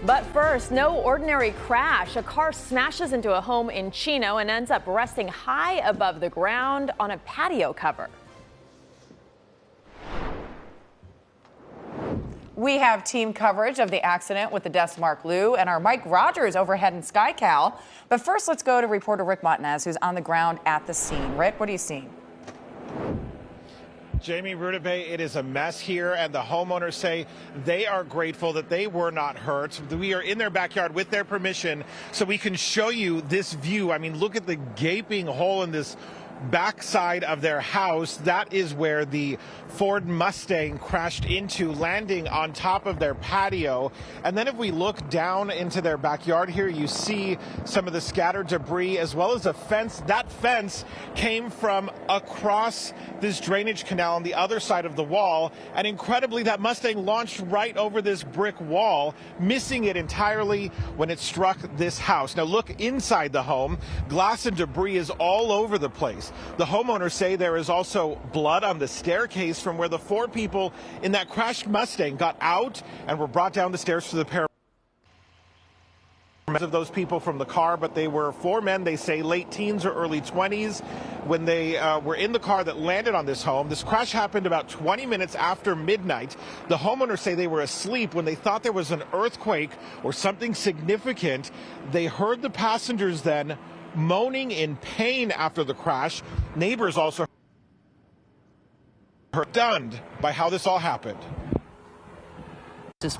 But first, no ordinary crash. A car smashes into a home in Chino and ends up resting high above the ground on a patio cover. We have team coverage of the accident with the desk Mark Liu and our Mike Rogers overhead in KCAL. But first, let's go to reporter Rick Montanez, who's on the ground at the scene. Rick, what are you seeing? Jamie Rudabay, it is a mess here, and the homeowners say they are grateful that they were not hurt. We are in their backyard with their permission, so we can show you this view. I mean, look at the gaping hole in this backside of their house. That is where the Ford Mustang crashed into, landing on top of their patio. And then if we look down into their backyard here, you see some of the scattered debris as well as a fence. That fence came from across this drainage canal on the other side of the wall. And incredibly, that Mustang launched right over this brick wall, missing it entirely when it struck this house. Now look inside the home. Glass and debris is all over the place. The homeowners say there is also blood on the staircase from where the 4 people in that crashed Mustang got out and were brought down the stairs to the paramedics of those people from the car, but they were 4 men, they say late teens or early 20s, when they were in the car that landed on this home. This crash happened about 20 minutes after midnight. The homeowners say they were asleep when they thought there was an earthquake or something significant. They heard the passengers then moaning in pain after the crash. Neighbors also were stunned by how this all happened.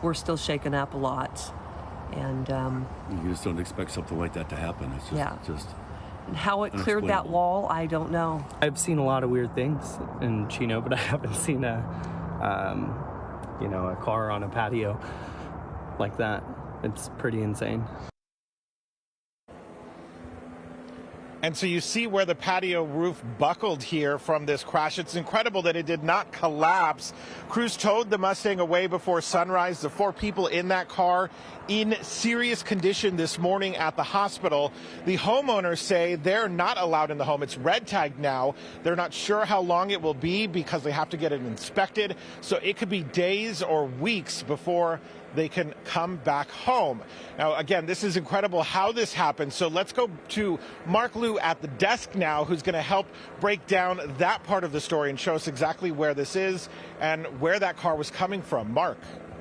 We're still shaken up a lot, and you just don't expect something like that to happen. It's just and how it cleared that wall, I don't know. I've seen a lot of weird things in Chino, but I haven't seen a car on a patio like that. It's pretty insane. And so you see where the patio roof buckled here from this crash. It's incredible that it did not collapse. Crews towed the Mustang away before sunrise. The 4 people in that car in serious condition this morning at the hospital. The homeowners say they're not allowed in the home. It's red tagged now. They're not sure how long it will be because they have to get it inspected. So it could be days or weeks before they can come back home. Now, again, this is incredible how this happened. So let's go to Mark Liu at the desk now, who's going to help break down that part of the story and show us exactly where this is and where that car was coming from. Mark.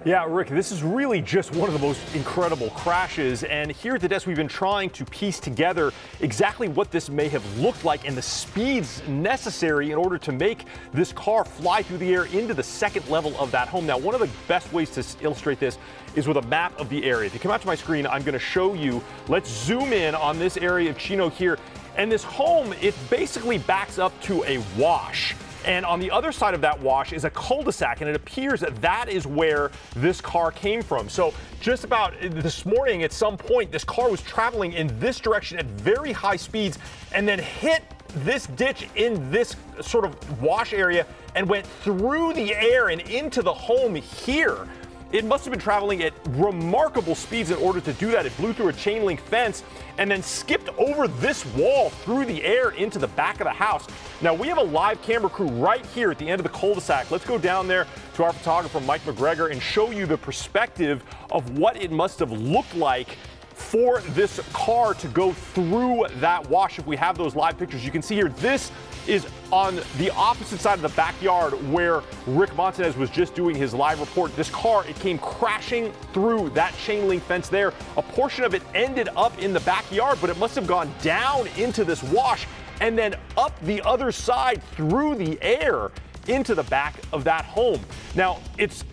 Yeah, Rick, this is really just one of the most incredible crashes. And here at the desk, we've been trying to piece together exactly what this may have looked like and the speeds necessary in order to make this car fly through the air into the second level of that home. Now, one of the best ways to illustrate this is with a map of the area. If you come out to my screen, I'm going to show you. Let's zoom in on this area of Chino here. And this home, it basically backs up to a wash. And on the other side of that wash is a cul-de-sac, and it appears that that is where this car came from. So just about this morning at some point, this car was traveling in this direction at very high speeds and then hit this ditch in this sort of wash area and went through the air and into the home here. It must have been traveling at remarkable speeds in order to do that. It blew through a chain link fence and then skipped over this wall through the air into the back of the house. Now, we have a live camera crew right here at the end of the cul-de-sac. Let's go down there to our photographer, Mike McGregor, and show you the perspective of what it must have looked like for this car to go through that wash. If we have those live pictures, you can see here, this is on the opposite side of the backyard where Rick Montanez was just doing his live report. This car, it came crashing through that chain link fence there. A portion of it ended up in the backyard, but it must have gone down into this wash and then up the other side through the air into the back of that home. Now, it's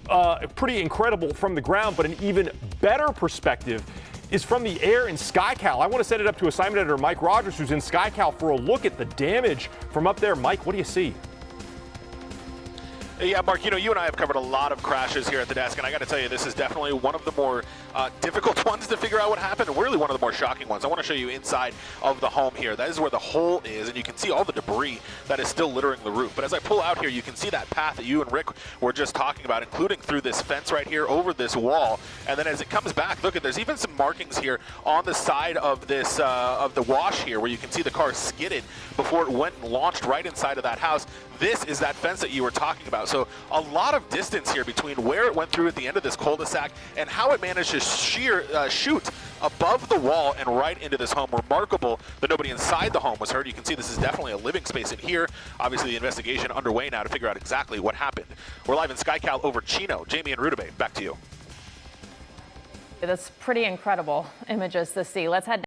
pretty incredible from the ground, but an even better perspective is from the air in KCAL. I want to send it up to assignment editor Mike Rogers, who's in KCAL, for a look at the damage from up there. Mike, what do you see? Yeah, Mark, you and I have covered a lot of crashes here at the desk, and I got to tell you, this is definitely one of the more difficult ones to figure out what happened, and really one of the more shocking ones. I want to show you inside of the home here. That is where the hole is, and you can see all the debris that is still littering the roof. But as I pull out here, you can see that path that you and Rick were just talking about, including through this fence right here, over this wall. And then as it comes back, look, there's even some markings here on the side of this of the wash here, where you can see the car skidded before it went and launched right inside of that house. This is that fence that you were talking about. out. So a lot of distance here between where it went through at the end of this cul-de-sac and how it managed to shoot above the wall and right into this home. Remarkable that nobody inside the home was hurt. You can see this is definitely a living space in here. Obviously, the investigation underway now to figure out exactly what happened. We're live in SkyCal over Chino. Jamie and Rudabeh, back to you. That's pretty incredible images to see. Let's head